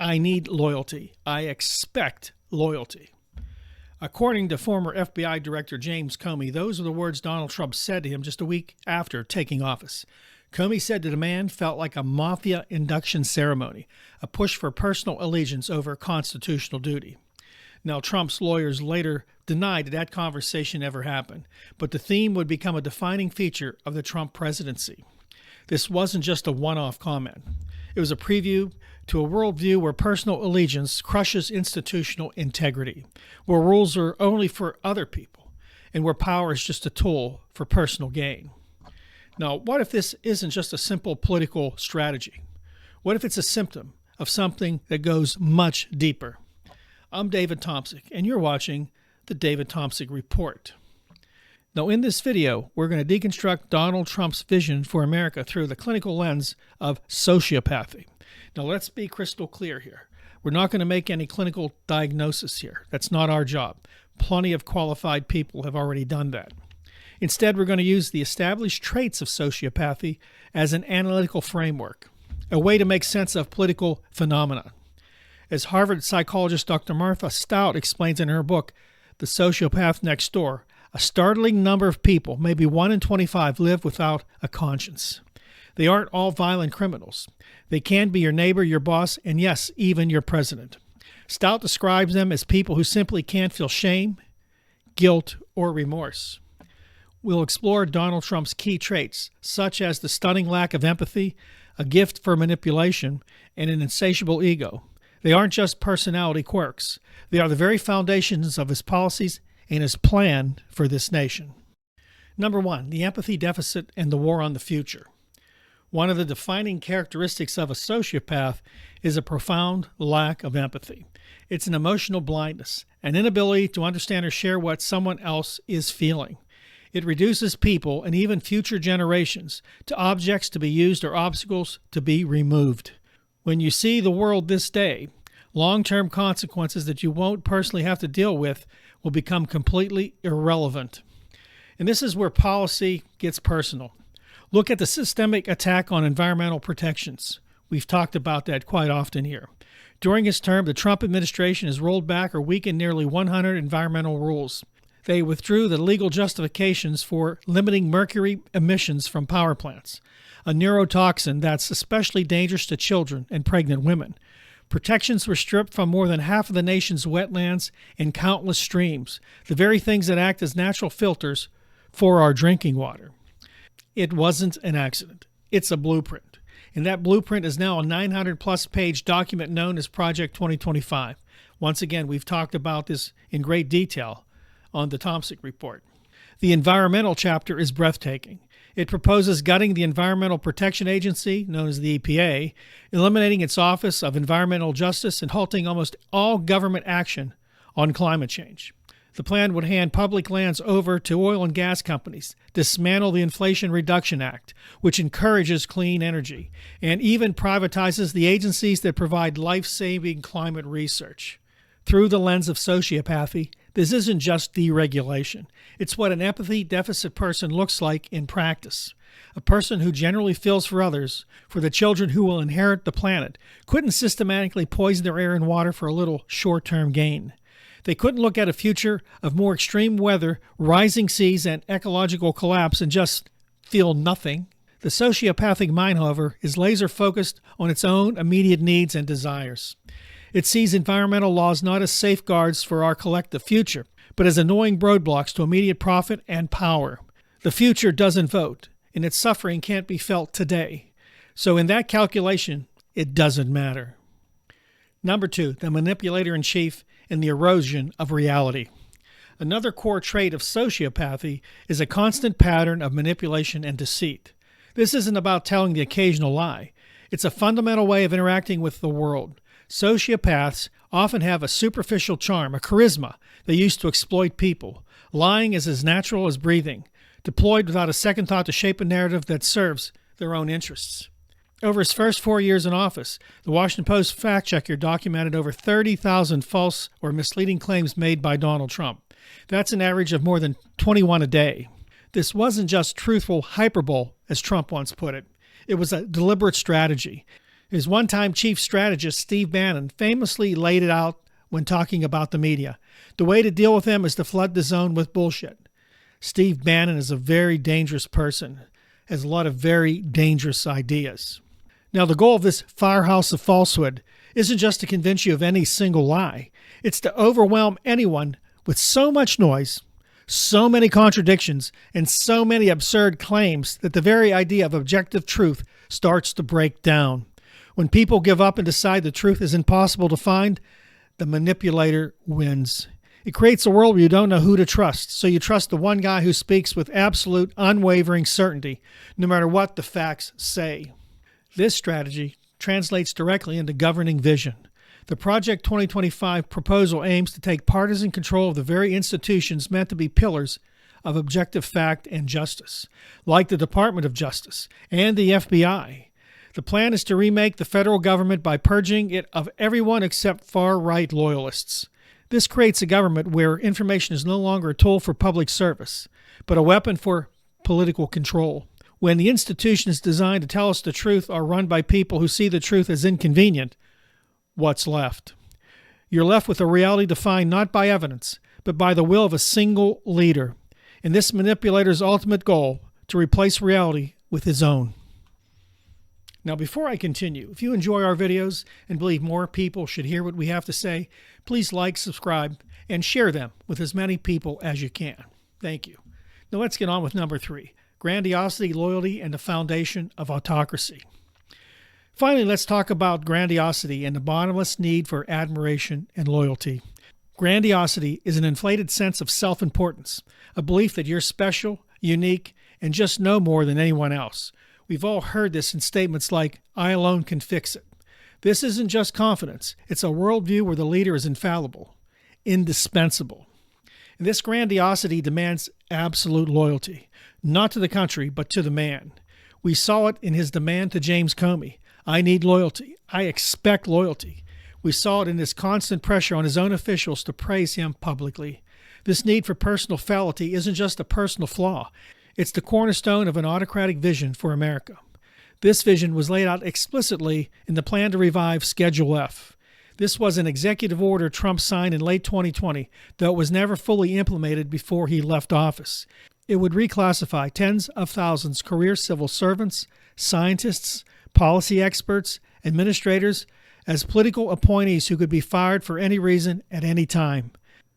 I need loyalty. I expect loyalty. According to former FBI Director James Comey, those are the words Donald Trump said to him just a week after taking office. Comey said the demand felt like a mafia induction ceremony, a push for personal allegiance over constitutional duty. Now, Trump's lawyers later denied that conversation ever happened, but the theme would become a defining feature of the Trump presidency. This wasn't just a one-off comment. It was a preview to a worldview where personal allegiance crushes institutional integrity, where rules are only for other people, and where power is just a tool for personal gain. Now, what if this isn't just a simple political strategy? What if it's a symptom of something that goes much deeper? I'm David Tomsic, and you're watching the David Tomsic Report. Now, in this video, we're going to deconstruct Donald Trump's vision for America through the clinical lens of sociopathy. Now, let's be crystal clear here. We're not going to make any clinical diagnosis here. That's not our job. Plenty of qualified people have already done that. Instead, we're going to use the established traits of sociopathy as an analytical framework, a way to make sense of political phenomena. As Harvard psychologist Dr. Martha Stout explains in her book, The Sociopath Next Door, a startling number of people, maybe 1 in 25, live without a conscience. They aren't all violent criminals. They can be your neighbor, your boss, and yes, even your president. Stout describes them as people who simply can't feel shame, guilt, or remorse. We'll explore Donald Trump's key traits, such as the stunning lack of empathy, a gift for manipulation, and an insatiable ego. They aren't just personality quirks. They are the very foundations of his policies and his plan for this nation. Number 1, the empathy deficit and the war on the future. One of the defining characteristics of a sociopath is a profound lack of empathy. It's an emotional blindness, an inability to understand or share what someone else is feeling. It reduces people and even future generations to objects to be used or obstacles to be removed. When you see the world this day, long-term consequences that you won't personally have to deal with will become completely irrelevant. And this is where policy gets personal. Look at the systemic attack on environmental protections. We've talked about that quite often here. During his term, the Trump administration has rolled back or weakened nearly 100 environmental rules. They withdrew the legal justifications for limiting mercury emissions from power plants, a neurotoxin that's especially dangerous to children and pregnant women. Protections were stripped from more than half of the nation's wetlands and countless streams, the very things that act as natural filters for our drinking water. It wasn't an accident. It's a blueprint. And that blueprint is now a 900-plus page document known as Project 2025. Once again, we've talked about this in great detail on the Tomsic Report. The environmental chapter is breathtaking. It proposes gutting the Environmental Protection Agency, known as the EPA, eliminating its Office of Environmental Justice, and halting almost all government action on climate change. The plan would hand public lands over to oil and gas companies, dismantle the Inflation Reduction Act, which encourages clean energy, and even privatizes the agencies that provide life-saving climate research. Through the lens of sociopathy, this isn't just deregulation. It's what an empathy deficit person looks like in practice. A person who generally feels for others, for the children who will inherit the planet, couldn't systematically poison their air and water for a little short-term gain. They couldn't look at a future of more extreme weather, rising seas, and ecological collapse and just feel nothing. The sociopathic mind, however, is laser-focused on its own immediate needs and desires. It sees environmental laws not as safeguards for our collective future, but as annoying roadblocks to immediate profit and power. The future doesn't vote, and its suffering can't be felt today. So in that calculation, it doesn't matter. Number 2, the manipulator-in-chief and the erosion of reality. Another core trait of sociopathy is a constant pattern of manipulation and deceit. This isn't about telling the occasional lie. It's a fundamental way of interacting with the world. Sociopaths often have a superficial charm, a charisma they use to exploit people. Lying is as natural as breathing, deployed without a second thought to shape a narrative that serves their own interests. Over his first 4 years in office, the Washington Post fact-checker documented over 30,000 false or misleading claims made by Donald Trump. That's an average of more than 21 a day. This wasn't just truthful hyperbole, as Trump once put it. It was a deliberate strategy. His one-time chief strategist, Steve Bannon, famously laid it out when talking about the media. The way to deal with them is to flood the zone with bullshit. Steve Bannon is a very dangerous person, has a lot of very dangerous ideas. Now, the goal of this firehouse of falsehood isn't just to convince you of any single lie. It's to overwhelm anyone with so much noise, so many contradictions, and so many absurd claims that the very idea of objective truth starts to break down. When people give up and decide the truth is impossible to find, the manipulator wins. It creates a world where you don't know who to trust, so you trust the one guy who speaks with absolute, unwavering certainty, no matter what the facts say. This strategy translates directly into governing vision. The Project 2025 proposal aims to take partisan control of the very institutions meant to be pillars of objective fact and justice, like the Department of Justice and the FBI. The plan is to remake the federal government by purging it of everyone except far-right loyalists. This creates a government where information is no longer a tool for public service, but a weapon for political control. When the institution is designed to tell us the truth are run by people who see the truth as inconvenient, what's left? You're left with a reality defined not by evidence, but by the will of a single leader, and this manipulator's ultimate goal, to replace reality with his own. Now, before I continue, if you enjoy our videos and believe more people should hear what we have to say, please like, subscribe, and share them with as many people as you can. Thank you. Now let's get on with number 3, grandiosity, loyalty, and the foundation of autocracy. Finally, let's talk about grandiosity and the bottomless need for admiration and loyalty. Grandiosity is an inflated sense of self-importance, a belief that you're special, unique, and just know more than anyone else. We've all heard this in statements like, "I alone can fix it." This isn't just confidence. It's a worldview where the leader is infallible, indispensable. And this grandiosity demands absolute loyalty, not to the country, but to the man. We saw it in his demand to James Comey. "I need loyalty. I expect loyalty." We saw it in his constant pressure on his own officials to praise him publicly. This need for personal fallibility isn't just a personal flaw. It's the cornerstone of an autocratic vision for America. This vision was laid out explicitly in the plan to revive Schedule F. This was an executive order Trump signed in late 2020, though it was never fully implemented before he left office. It would reclassify tens of thousands career civil servants, scientists, policy experts, administrators as political appointees who could be fired for any reason at any time.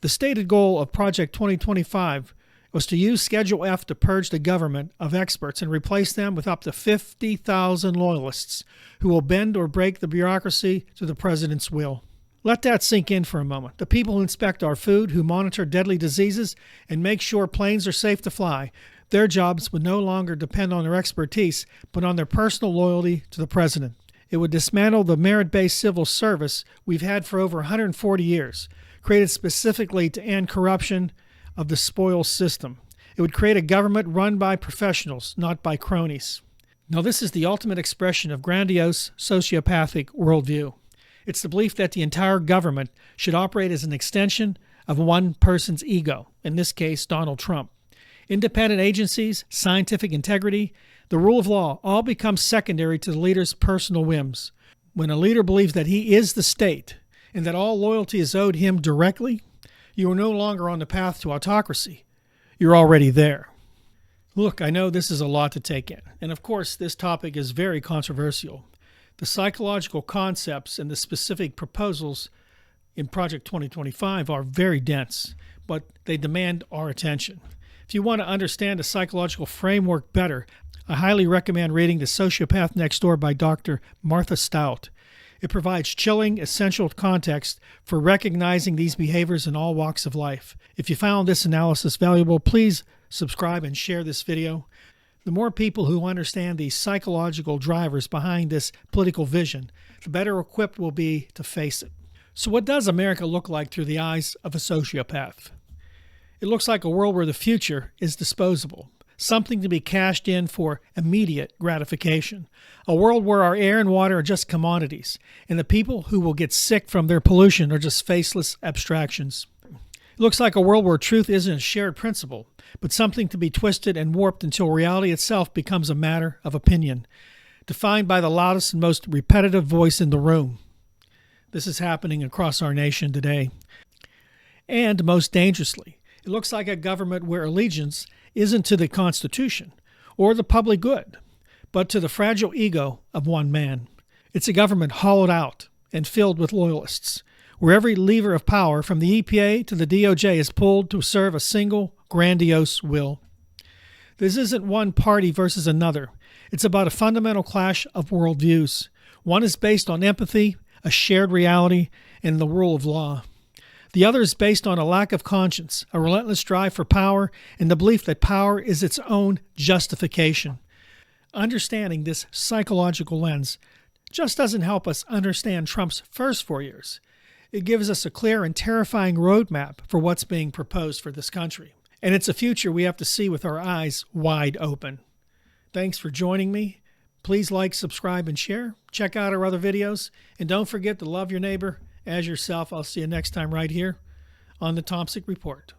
The stated goal of Project 2025 was to use Schedule F to purge the government of experts and replace them with up to 50,000 loyalists who will bend or break the bureaucracy to the president's will. Let that sink in for a moment. The people who inspect our food, who monitor deadly diseases, and make sure planes are safe to fly, their jobs would no longer depend on their expertise, but on their personal loyalty to the president. It would dismantle the merit-based civil service we've had for over 140 years, created specifically to end corruption of the spoils system. It would create a government run by professionals, not by cronies. Now, this is the ultimate expression of grandiose sociopathic worldview. It's the belief that the entire government should operate as an extension of one person's ego, in this case, Donald Trump. Independent agencies, scientific integrity, the rule of law all become secondary to the leader's personal whims. When a leader believes that he is the state and that all loyalty is owed him directly, you are no longer on the path to autocracy. You're already there. Look, I know this is a lot to take in, and of course this topic is very controversial. The psychological concepts and the specific proposals in Project 2025 are very dense, but they demand our attention. If you want to understand the psychological framework better, I highly recommend reading The Sociopath Next Door by Dr. Martha Stout. It provides chilling, essential context for recognizing these behaviors in all walks of life. If you found this analysis valuable, please subscribe and share this video. The more people who understand the psychological drivers behind this political vision, the better equipped we'll be to face it. So what does America look like through the eyes of a sociopath? It looks like a world where the future is disposable, something to be cashed in for immediate gratification. A world where our air and water are just commodities, and the people who will get sick from their pollution are just faceless abstractions. It looks like a world where truth isn't a shared principle, but something to be twisted and warped until reality itself becomes a matter of opinion. defined by the loudest and most repetitive voice in the room. This is happening across our nation today. And most dangerously, it looks like a government where allegiance isn't to the Constitution or the public good, but to the fragile ego of one man. It's a government hollowed out and filled with loyalists, where every lever of power from the EPA to the DOJ is pulled to serve a single grandiose will. This isn't one party versus another. It's about a fundamental clash of worldviews. One is based on empathy, a shared reality, and the rule of law. The other is based on a lack of conscience, a relentless drive for power, and the belief that power is its own justification. Understanding this psychological lens just doesn't help us understand Trump's first 4 years. It gives us a clear and terrifying roadmap for what's being proposed for this country. And it's a future we have to see with our eyes wide open. Thanks for joining me. Please like, subscribe, and share. Check out our other videos. And don't forget to love your neighbor as yourself. I'll see you next time right here on the Tomsic Report.